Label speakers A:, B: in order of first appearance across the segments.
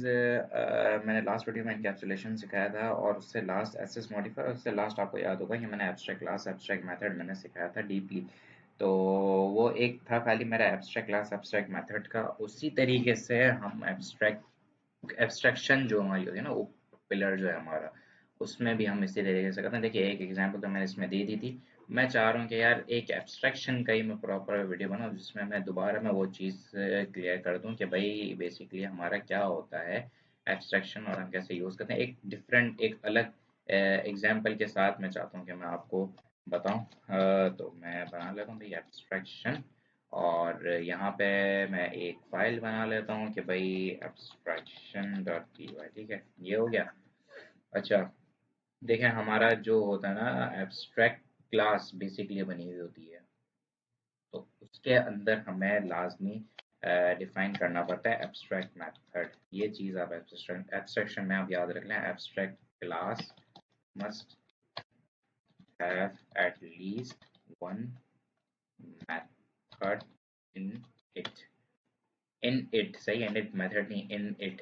A: मैंने last video में encapsulation सिखाया था और उससे लास्ट एसएस मॉडिफायर, उससे लास्ट आपको याद होगा कि मैंने एब्स्ट्रैक्ट क्लास एब्स्ट्रैक्ट मेथड मैंने सिखाया था डीपली। तो वो एक था खाली मेरा एब्स्ट्रैक्ट क्लास एब्स्ट्रैक्ट मेथड का। उसी तरीके से हम एब्स्ट्रैक्शन जो हमारी होती है ना, वो पिलर जो है हमारा, उसमें भी हम इसी तरीके से करते हैं। देखिए एक एग्जांपल तो मैंने इसमें दे दी थी। मैं चाह रहा हूँ कि यार एक एब्स्ट्रैक्शन का ही मैं प्रॉपर वीडियो बनाऊँ जिसमें मैं दोबारा मैं वो चीज़ क्लियर कर दूँ कि भाई बेसिकली हमारा क्या होता है एब्स्ट्रैक्शन और हम कैसे यूज़ करते हैं। एक डिफरेंट एक अलग एग्जाम्पल के साथ मैं चाहता हूँ कि मैं आपको बताऊँ। तो मैं बना लेता हूँ भाई एब्स्ट्रैक्शन, और यहाँ पे मैं एक फाइल बना लेता हूँ कि भाई abstraction.py। ठीक है, ये हो गया। अच्छा, देखें हमारा जो होता है ना एब्स्ट्रैक्ट क्लास बेसिकली बनी हुई होती है, तो उसके अंदर हमें लाजमी डिफाइन करना पड़ता है एब्स्ट्रैक्ट मेथड। ये चीज़ आप एब्स्ट्रैक्शन में आप याद रख लें, abstract class must have at least one method in it. In it सही है, इन इट मेथड नहीं, इन इट।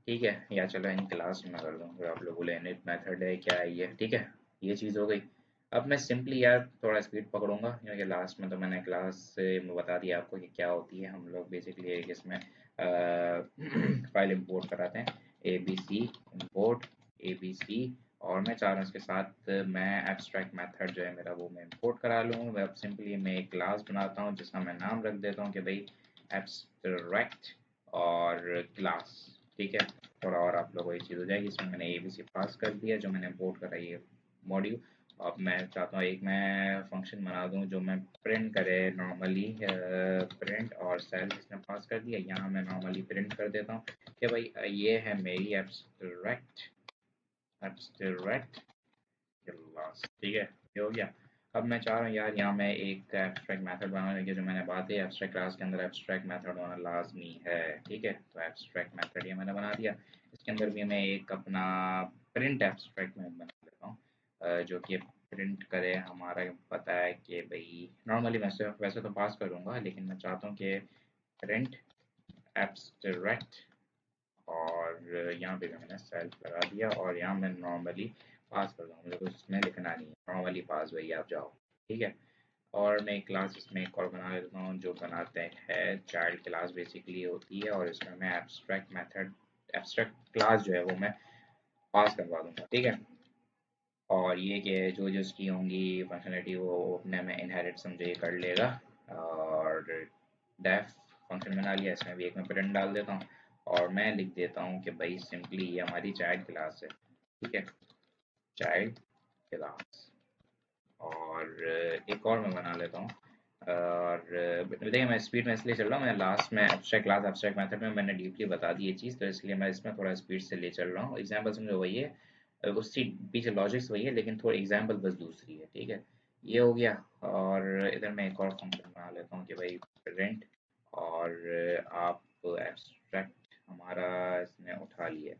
A: ठीक है, या चलो इन क्लास में कर दूँ, फिर आप लोग बोले इन इट मेथड है क्या है ये। ठीक है, ये चीज़ हो गई। अब मैं सिंपली यार थोड़ा स्पीड पकड़ूंगा क्योंकि लास्ट में तो मैंने क्लास से बता दिया आपको कि क्या होती है। हम लोग बेसिकली एक इसमें फाइल इंपोर्ट कराते हैं, A B C import A B C, और मैं चाह रहा हूँ इसके साथ मैं एब्स्ट्रैक्ट मेथड जो है मेरा वो मैं इंपोर्ट करा लूँ। अब सिंपली मैं एक क्लास बनाता हूँ जिसका मैं नाम रख देता हूँ कि भाई एब्स्ट्रैक्ट और क्लास। ठीक है, थोड़ा और आप लोगों को ये चीज़ हो जाएगी। इसमें मैंने ए बी सी पास कर दिया जो मैंने इंपोर्ट करा ये मॉड्यूल। अब मैं चाहता हूँ एक मैं फंक्शन बना दूँ जो मैं प्रिंट करे नॉर्मली, प्रिंट और सेल इसने पास कर दिया। यहाँ मैं नॉर्मली प्रिंट कर देता हूँ कि भाई ये है मेरी एब्स्ट्रैक्ट एब्स्ट्रैक्ट क्लास। ठीक है, ये हो गया। अब मैं चाह रहा हूँ यार यहाँ मैं एक एब्स्ट्रैक्ट मेथड बनाने की, जो मैंने बात है एब्स्ट्रैक्ट क्लास के अंदर एब्स्ट्रैक्ट मेथड होना लाजमी है। ठीक है, तो एब्स्ट्रैक्ट मेथड ये मैंने बना दिया। इसके अंदर भी मैं एक अपना प्रिंट एब्स्ट्रैक्ट में बना लेता हूँ, जो कि प्रिंट करे हमारा। पता है कि भाई नॉर्मली वैसे वैसे तो पास करूँगा, लेकिन मैं चाहता हूँ कि प्रिंट एब्स्ट्रैक्ट, और यहाँ पे भी मैंने सेल्फ लगा दिया, और यहाँ मैं नॉर्मली पास कर दूँगा, मुझे कुछ इसमें लिखना नहीं है, नॉर्मली पास भाई आप जाओ। ठीक है, और मैं एक क्लास इसमें एक और बना लेता हूँ जो बनाते हैं चाइल्ड क्लास बेसिकली होती है, और इसमें मैं एब्स्ट्रैक्ट मेथड एब्स्ट्रैक्ट क्लास जो है वो मैं पास करवा दूंगा। ठीक है, और ये कि जो जो उसकी होंगी फंक्शनलिटी वो अपने में इनहेरिट समझे कर लेगा। और डेफ फंक्शन बना लिया, इसमें भी एक मैं प्रिंट डाल देता हूँ, और मैं लिख देता हूँ कि भाई सिंपली ये हमारी चाइल्ड क्लास है। ठीक है, चाइल्ड क्लास, और एक और मैं बना लेता हूँ। और देखिए मैं स्पीड में इसलिए चल रहा हूँ, मैं लास्ट में एब्स्ट्रैक्ट क्लास एब्स्ट्रैक्ट मेथड में मैंने डीपली बता दी ये चीज़, तो इसलिए मैं इसमें थोड़ा स्पीड से ले चल रहा हूँ। एग्जाम्पल समझो वही है, उसकी पीछे लॉजिक्स वही है, लेकिन थोड़ी एग्जाम्पल बस दूसरी है। ठीक है, ये हो गया। और इधर मैं एक और फंक्शन बना लेता हूँ कि भाई प्रिंट, और आप एब्स्ट्रैक्ट हमारा इसने उठा लिया,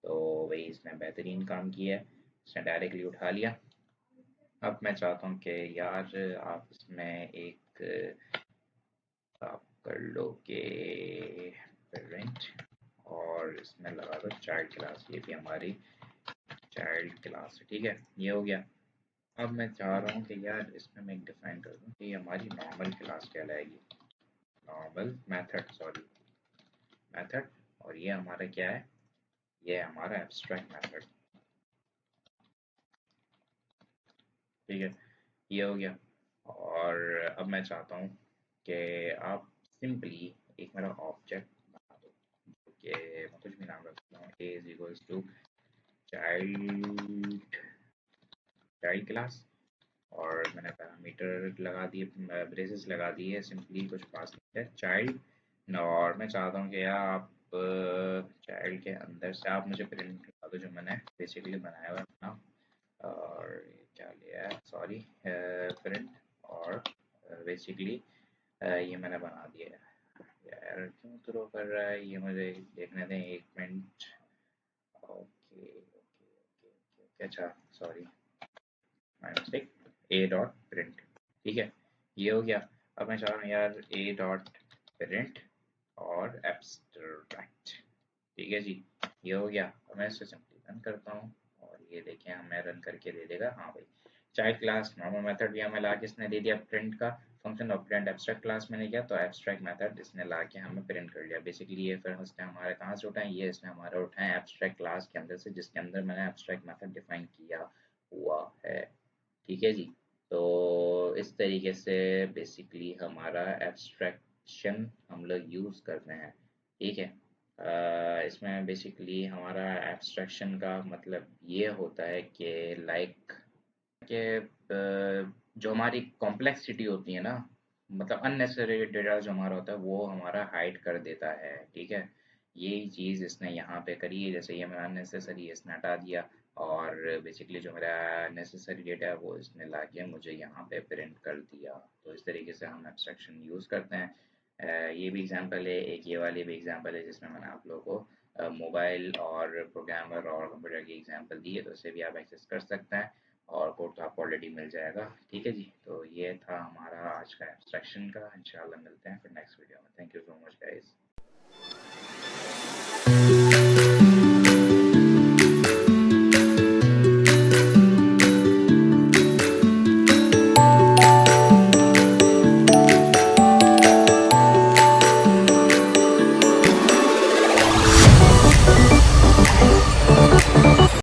A: तो वही इसने बेहतरीन काम किया है, इसने डायरेक्टली उठा लिया। अब मैं चाहता हूँ कि यार आप इसमें एक आप कर लो कि पेरेंट, और इसमें लगा दो चाइल्ड क्लास, ये भी हमारी चाइल्ड क्लास है। ठीक है, ये हो गया। अब मैं चाह रहा हूँ कि यार इसमें मैं एक डिफाइन कर दूँ कि हमारी नॉर्मल क्लास कहलाएगी, नॉर्मल मेथड, सॉरी मेथड, और ये हमारा क्या है, ये है हमारा एब्स्ट्रैक्ट मेथड। ठीक है, ये हो गया। और अब मैं चाहता हूँ कि आप सिंपली एक मेरा ऑब्जेक्ट बना दो, जो कि मैं कुछ भी नाम रख सकता हूँ, A is equals to child child class, और मैंने पैरामीटर लगा दिए, ब्रेसेस लगा दिए, सिंपली कुछ पास नहीं है चाइल्ड। और मैं चाहता हूँ कि यार आप चाइल्ड के अंदर से आप मुझे प्रिंट लगा दो जो मैंने बेसिकली बनाया हुआ है अपना, और क्या लिया है, सॉरी प्रिंट, और बेसिकली ये मैंने बना दिया है। यार क्यों थ्रो कर रहा है ये, मुझे देखने दें एक मिनट। ओके ओके ओके ओके, अच्छा sorry my mistake, A dot print. ठीक है, ये हो गया। अब मैं चाह रहा हूँ यार ए डॉट प्रिंट और एब्स्ट्रैक्ट। ठीक है जी, ये हो गया। अब मैं इसे सिंपली रन करता हूँ और ये देखें हमें रन करके दे देगा। हाँ भाई, चाइल्ड क्लास नॉर्मल मेथड भी हमें ला के इसने दे दिया प्रिंट का फंक्शन, और प्रिंट एब्स्ट्रैक्ट क्लास मैंने किया तो एब्स्ट्रैक्ट मेथड इसने ला के हमें प्रिंट कर लिया। बेसिकली ये फिर इसने हमारे कहाँ से उठाए, ये इसने हमारे उठाए एब्स्ट्रैक्ट क्लास के अंदर से, जिसके अंदर मैंने एब्स्ट्रैक्ट मेथड डिफाइन किया हुआ है। ठीक है जी। तो इस तरीके से बेसिकली हमारा एब्स्ट्रैक्शन हम लोग यूज़ करते हैं। ठीक है। इसमें बेसिकली हमारा एब्स्ट्रैक्शन का मतलब ये होता है कि लाइक कि जो हमारी कॉम्प्लेक्सिटी होती है ना, मतलब अननेसेसरी डेटा जो हमारा होता है वो हमारा हाइड कर देता है। ठीक है, यही चीज़ इसने यहाँ पे करी है। जैसे ये मेरा अननेसेसरी इसने हटा दिया, और बेसिकली जो मेरा नेसेसरी डेटा है वो इसने ला के मुझे यहाँ पे प्रिंट कर दिया। तो इस तरीके से हम एब्स्ट्रैक्शन यूज़ करते हैं। ये भी एग्जांपल है, एक ये वाली भी एग्जांपल है जिसमें मैंने आप लोगों को मोबाइल और प्रोग्रामर और कंप्यूटर की एग्जांपल दी है, तो इसे भी आप एक्सेस कर सकते हैं और कोड तो आपको ऑलरेडी मिल जाएगा। ठीक है जी, तो ये था हमारा आज का एब्स्ट्रैक्शन का। इंशाल्लाह मिलते हैं फिर नेक्स्ट वीडियो में। Thank you so much guys.